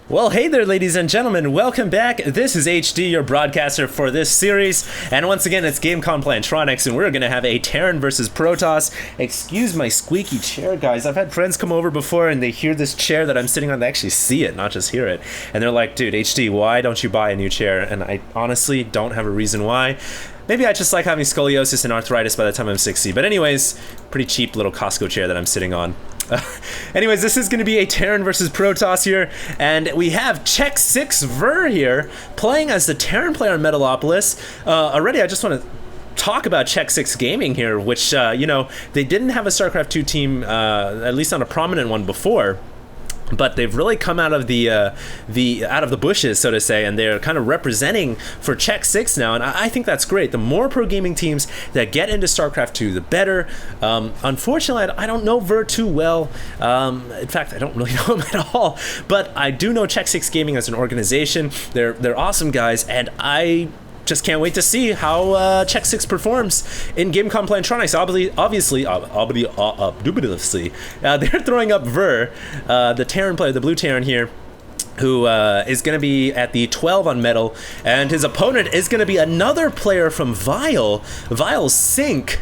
Well, hey there, ladies and gentlemen. Welcome back. This is HD, your broadcaster for this series. And once again, it's GameCom Plantronics, and we're going to have a Terran versus Protoss. Excuse my squeaky chair, guys. I've had friends come over before, and they hear this chair that I'm sitting on. They actually see it, not just hear it. And they're like, dude, HD, why don't you buy a new chair? And I honestly don't have a reason why. Maybe I just like having scoliosis and arthritis by the time I'm 60. But anyways, pretty cheap little Costco chair that I'm sitting on. Anyways, this is going to be a Terran versus Protoss here, and we have Check 6 Ver here playing as the Terran player in Metalopolis. Already, I just want to talk about Check 6 Gaming here, which, you know, they didn't have a StarCraft 2 team, at least not a prominent one before. But they've really come out of the bushes, so to say, and they're kind of representing for Check 6 now, and I think that's great. The more pro gaming teams that get into StarCraft 2, the better. Unfortunately, I don't know Ver too well. In fact, I don't really know him at all. But I do know Check 6 Gaming as an organization. They're awesome guys, and I just can't wait to see how Check 6 performs in GameCom Plantronics. Obviously, they're throwing up Ver, the Terran player, the blue Terran here, who is going to be at the 12 on metal, and his opponent is going to be another player from Vile's Sync.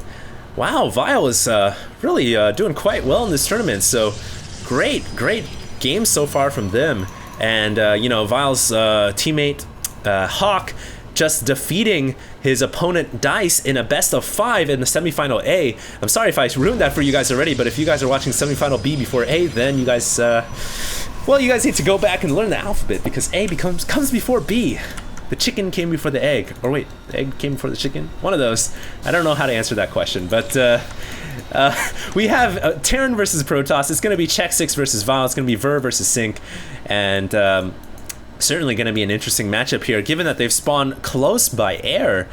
Wow, Vile is really doing quite well in this tournament, so great game so far from them. And, you know, Vile's teammate, Hawk, just defeating his opponent Dice in a best of 5 in the semifinal A. I'm sorry if I ruined that for you guys already, but if you guys are watching semifinal B before A, then you guys, well, you guys need to go back and learn the alphabet, because A comes before B. The chicken came before the egg. Or wait, the egg came before the chicken? One of those. I don't know how to answer that question, but we have Terran versus Protoss. It's going to be Check 6 versus Vile. It's going to be Ver versus Sync. And certainly going to be an interesting matchup here, given that they've spawned close by air,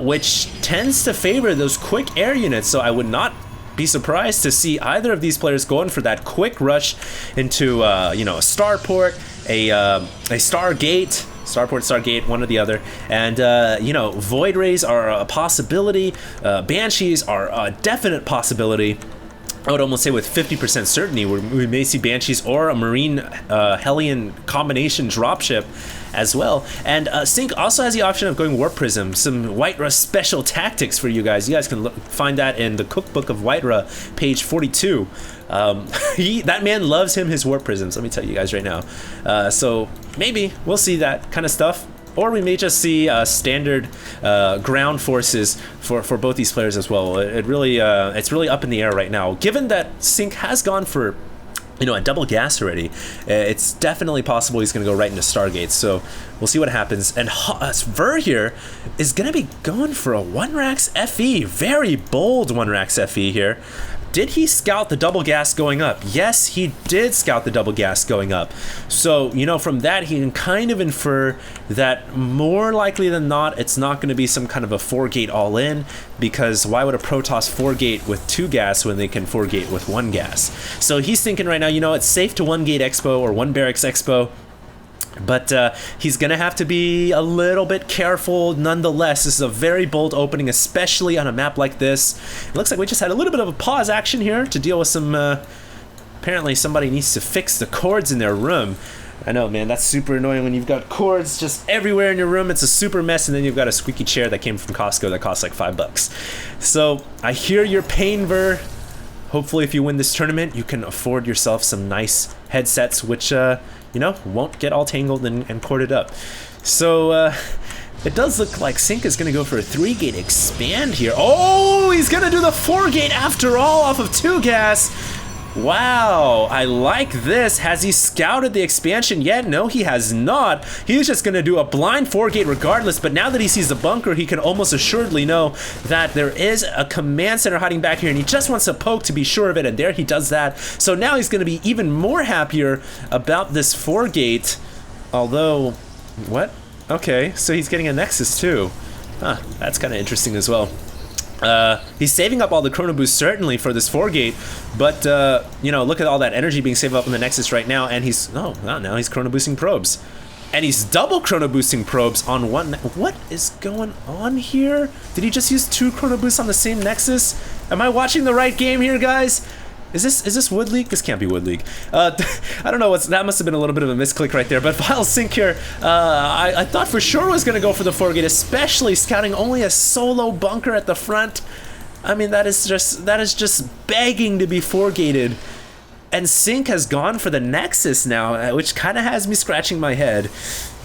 which tends to favor those quick air units. So I would not be surprised to see either of these players going for that quick rush into, you know, a starport, a stargate, one or the other. And, you know, Void Rays are a possibility. Banshees are a definite possibility. I would almost say with 50% certainty we may see Banshees or a Marine Hellion combination dropship as well. And Sync also has the option of going Warp Prism, some Whiterun special tactics for you guys. You guys can find that in the cookbook of Whiterun, page 42. That man loves his Warp Prisms, let me tell you guys right now. So maybe we'll see that kind of stuff. Or we may just see standard ground forces for both these players as well. It's really up in the air right now. Given that Sync has gone for, you know, a double gas already, it's definitely possible he's going to go right into Stargate. So we'll see what happens. And Ver here is going to be going for a 1-Rax FE. Very bold 1-Rax FE here. Did he scout the double gas going up? Yes, he did scout the double gas going up. So, you know, from that, he can kind of infer that more likely than not, it's not going to be some kind of a 4-gate all-in, because why would a Protoss 4-gate with 2 gas when they can 4-gate with 1 gas? So he's thinking right now, you know, it's safe to 1-gate Expo or 1 Barracks Expo. But he's going to have to be a little bit careful nonetheless. This is a very bold opening, especially on a map like this. It looks like we just had a little bit of a pause action here to deal with some... apparently somebody needs to fix the cords in their room. I know, man, that's super annoying when you've got cords just everywhere in your room. It's a super mess, and then you've got a squeaky chair that came from Costco that costs like $5. So I hear your pain, Ver. Hopefully if you win this tournament, you can afford yourself some nice headsets, which... you know, won't get all tangled and corded up. So, it does look like Sync is going to go for a 3-gate expand here. Oh, he's going to do the 4-gate after all off of 2 gas. Wow, I like this. Has he scouted the expansion yet? No, he has not. He's just going to do a blind 4-gate regardless, but now that he sees the bunker, he can almost assuredly know that there is a command center hiding back here, and he just wants to poke to be sure of it, and there he does that. So now he's going to be even more happier about this 4-gate, although, what? Okay, so he's getting a Nexus too. Huh, that's kind of interesting as well. He's saving up all the chrono boost certainly for this 4-gate, but you know, look at all that energy being saved up in the Nexus right now, and he's now he's chrono boosting probes, and he's double chrono boosting probes on one. What is going on here? Did he just use 2 chrono boosts on the same Nexus? Am I watching the right game here, guys? Is this Wood League? This can't be Wood League. I don't know. That must have been a little bit of a misclick right there. But Vile Sync here, I thought for sure was going to go for the 4-gate, especially scouting only a solo bunker at the front. I mean, that is just begging to be 4-gated. And Sync has gone for the Nexus now, which kind of has me scratching my head.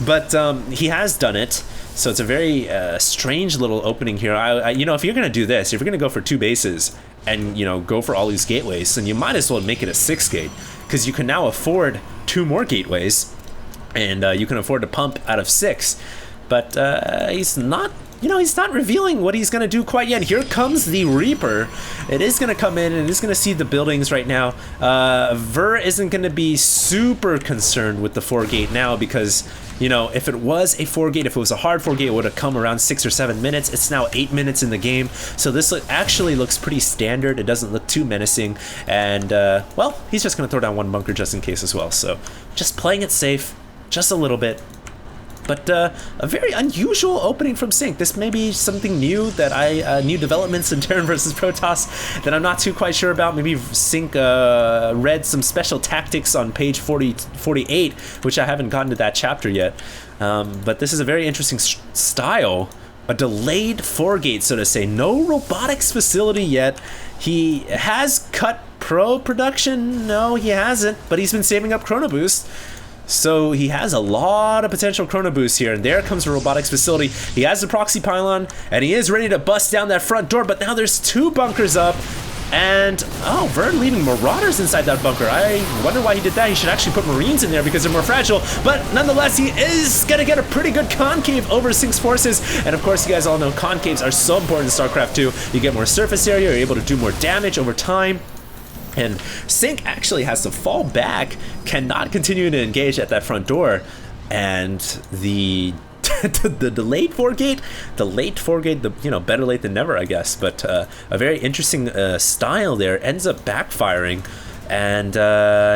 But he has done it. So it's a very strange little opening here. You know, if you're going to do this, if you're going to go for 2 bases and, you know, go for all these gateways, then you might as well make it a 6-gate, because you can now afford 2 more gateways, and you can afford to pump out of 6. But he's not, you know, he's not revealing what he's going to do quite yet. Here comes the Reaper. It is going to come in and it's going to see the buildings right now. Ver isn't going to be super concerned with the 4-gate now, because, you know, if it was a 4-gate, if it was a hard 4-gate, it would have come around 6 or 7 minutes. It's now 8 minutes in the game, so this actually looks pretty standard. It doesn't look too menacing, and well, he's just going to throw down 1 bunker just in case as well. So just playing it safe, just a little bit. But a very unusual opening from Sync. This may be something new that new developments in Terran versus Protoss that I'm not too quite sure about. Maybe Sync read some special tactics on page 48, which I haven't gotten to that chapter yet. But this is a very interesting style. A delayed 4-gate, so to say. No robotics facility yet. He has cut pro production. No, he hasn't. But he's been saving up Chrono Boost. So he has a lot of potential Chrono Boost here, and there comes the robotics facility. He has the proxy pylon, and he is ready to bust down that front door, but now there's 2 bunkers up, and oh, Vern leaving Marauders inside that bunker. I wonder why he did that. He should actually put Marines in there because they're more fragile, but nonetheless, he is gonna get a pretty good concave over Sync's forces, and of course, you guys all know concaves are so important in StarCraft 2. You get more surface area, you're able to do more damage over time. And Sync actually has to fall back, cannot continue to engage at that front door, and the delayed 4-gate, you know, better late than never, I guess. But a very interesting style there ends up backfiring, and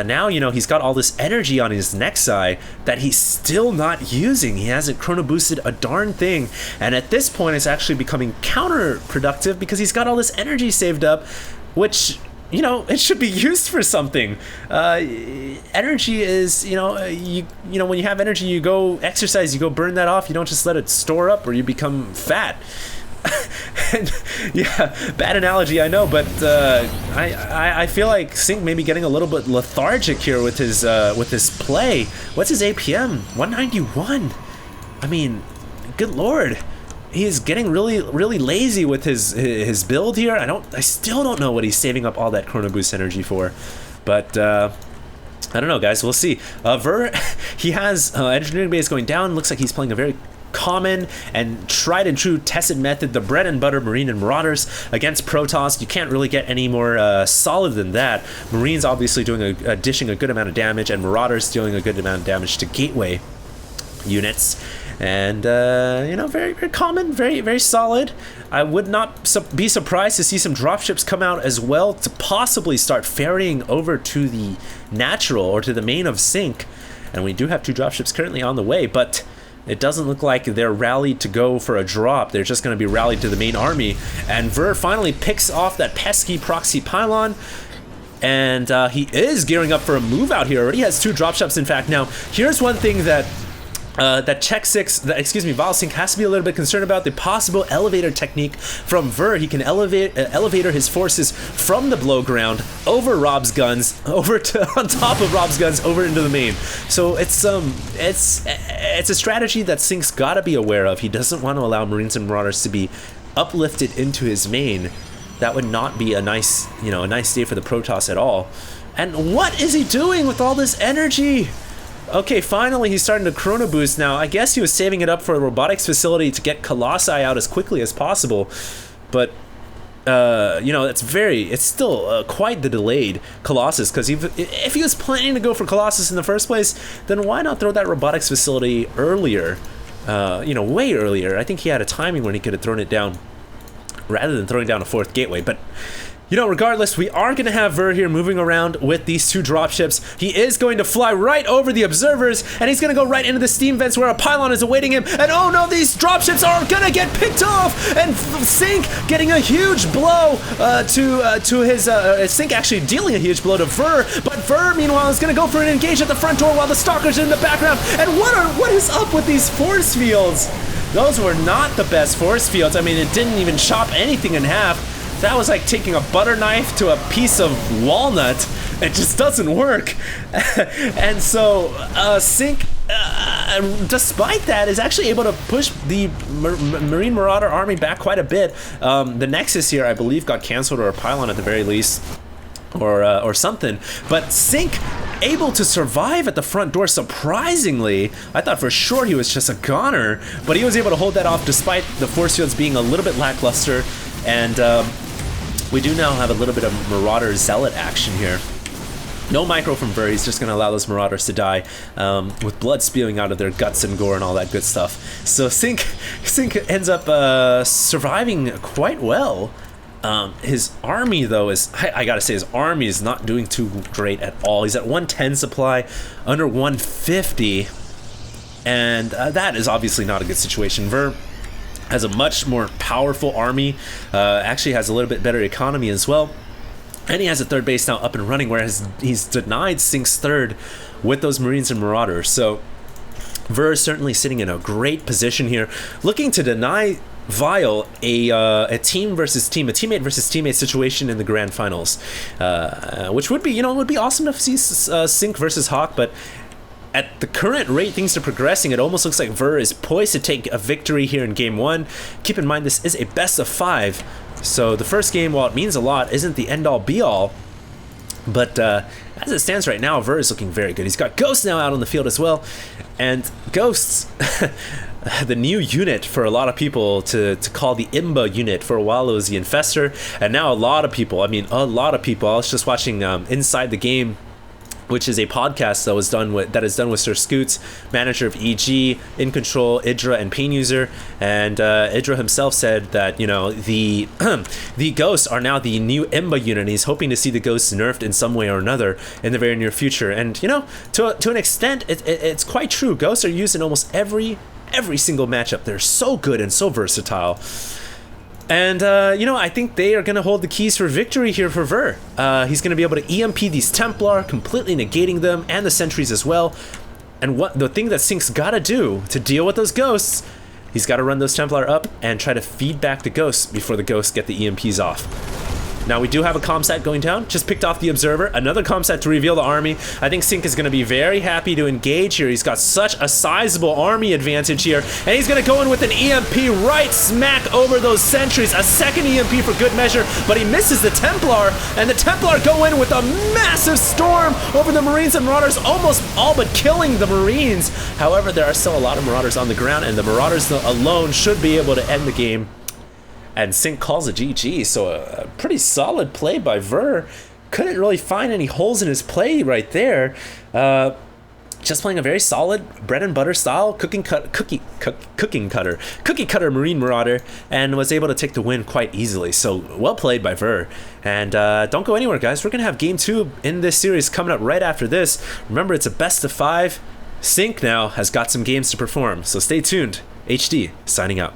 now, you know, he's got all this energy on his Nexi that he's still not using. He hasn't Chrono Boosted a darn thing, and at this point, it's actually becoming counterproductive because he's got all this energy saved up, which, you know, it should be used for something. Energy is, you know, when you have energy, you go exercise, you go burn that off. You don't just let it store up or you become fat. And yeah, bad analogy, I know, but I feel like Sync may be getting a little bit lethargic here with his play. What's his APM? 191. I mean, good lord. He is getting really lazy with his build here. I still don't know what he's saving up all that Chrono Boost energy for, but I don't know, guys. We'll see. Ver, he has engineering base going down. Looks like he's playing a very common and tried and true tested method, the bread and butter Marine and Marauders against Protoss. You can't really get any more solid than that. Marines obviously dishing a good amount of damage, and Marauders dealing a good amount of damage to gateway units. And you know, very common, very solid. I would not be surprised to see some dropships come out as well to possibly start ferrying over to the natural or to the main of Sync. And we do have 2 dropships currently on the way, but it doesn't look like they're rallied to go for a drop. They're just going to be rallied to the main army. And Ver finally picks off that pesky proxy pylon. And he is gearing up for a move out here. Already has 2 dropships, in fact. Now, here's one thing that Vile Sync has to be a little bit concerned about: the possible elevator technique from Ver. He can elevator his forces from the below ground over Rob's guns, over to on top of Rob's guns, over into the main. So it's a strategy that Sync's got to be aware of. He doesn't want to allow Marines and Marauders to be uplifted into his main. That would not be a nice day for the Protoss at all. And what is he doing with all this energy? Okay, finally he's starting to Chrono Boost now. I guess he was saving it up for a robotics facility to get Colossi out as quickly as possible. But, you know, it's still quite the delayed Colossus, because if he was planning to go for Colossus in the first place, then why not throw that robotics facility earlier? You know, way earlier. I think he had a timing when he could have thrown it down rather than throwing down a 4th gateway. But You know, regardless, we are going to have Ver here moving around with these 2 dropships. He is going to fly right over the observers, and he's going to go right into the steam vents where a pylon is awaiting him. And oh no, these dropships are going to get picked off! And Sync getting a huge blow to his... Sync actually dealing a huge blow to Ver, but Ver, meanwhile, is going to go for an engage at the front door while the Stalkers are in the background. And what is up with these force fields? Those were not the best force fields. I mean, it didn't even chop anything in half. That was like taking a butter knife to a piece of walnut. It just doesn't work. And so Sync, despite that, is actually able to push the Marine Marauder army back quite a bit. The Nexus here, I believe, got canceled, or a pylon at the very least, or something. But Sync able to survive at the front door, surprisingly. I thought for sure he was just a goner, but he was able to hold that off despite the force fields being a little bit lackluster. And we do now have a little bit of Marauder Zealot action here. No micro from Ver, he's just going to allow those Marauders to die with blood spewing out of their guts and gore and all that good stuff. So Sync ends up surviving quite well. His army, though, I gotta say, his army is not doing too great at all. He's at 110 supply, under 150, and that is obviously not a good situation. Ver has a much more powerful army, actually has a little bit better economy as well, and he has a 3rd base now up and running, whereas he's denied Sync's 3rd with those Marines and Marauders. So Ver is certainly sitting in a great position here, looking to deny Vile a team versus team, a teammate versus teammate situation in the grand finals, which would be, you know, it would be awesome to see Sync versus Hawk, but at the current rate things are progressing, it almost looks like Ver is poised to take a victory here in game 1. Keep in mind, this is a best of 5, so the first game, while it means a lot, isn't the end-all be-all. But as it stands right now, Ver is looking very good. He's got Ghosts now out on the field as well, and Ghosts, the new unit for a lot of people to call the Imba unit. For a while it was the Infestor, and now a lot of people, I was just watching Inside the Game, which is a podcast that is done with Sir Scoots, manager of EG, In Control, Idra, and Pain User. And Idra himself said that, you know, the Ghosts are now the new Imba unit, and he's hoping to see the Ghosts nerfed in some way or another in the very near future. And, you know, to an extent, it's quite true. Ghosts are used in almost every single matchup. They're so good and so versatile. And, you know, I think they are going to hold the keys for victory here for Ver. He's going to be able to EMP these Templar, completely negating them, and the sentries as well. And the thing that Sync's got to do to deal with those Ghosts, he's got to run those Templar up and try to feed back the Ghosts before the Ghosts get the EMPs off. Now, we do have a comsat going down. Just picked off the Observer. Another comsat to reveal the army. I think Sync is going to be very happy to engage here. He's got such a sizable army advantage here. And he's going to go in with an EMP right smack over those sentries. A second EMP for good measure, but he misses the Templar. And the Templar go in with a massive storm over the Marines and Marauders, almost all but killing the Marines. However, there are still a lot of Marauders on the ground, and the Marauders alone should be able to end the game. And Sync calls a GG, so a pretty solid play by Ver. Couldn't really find any holes in his play right there. Just playing a very solid bread and butter style cookie cutter Marine Marauder, and was able to take the win quite easily. So well played by Ver. And don't go anywhere, guys. We're gonna have game 2 in this series coming up right after this. Remember, it's a best of 5. Sync now has got some games to perform, so stay tuned. HD signing out.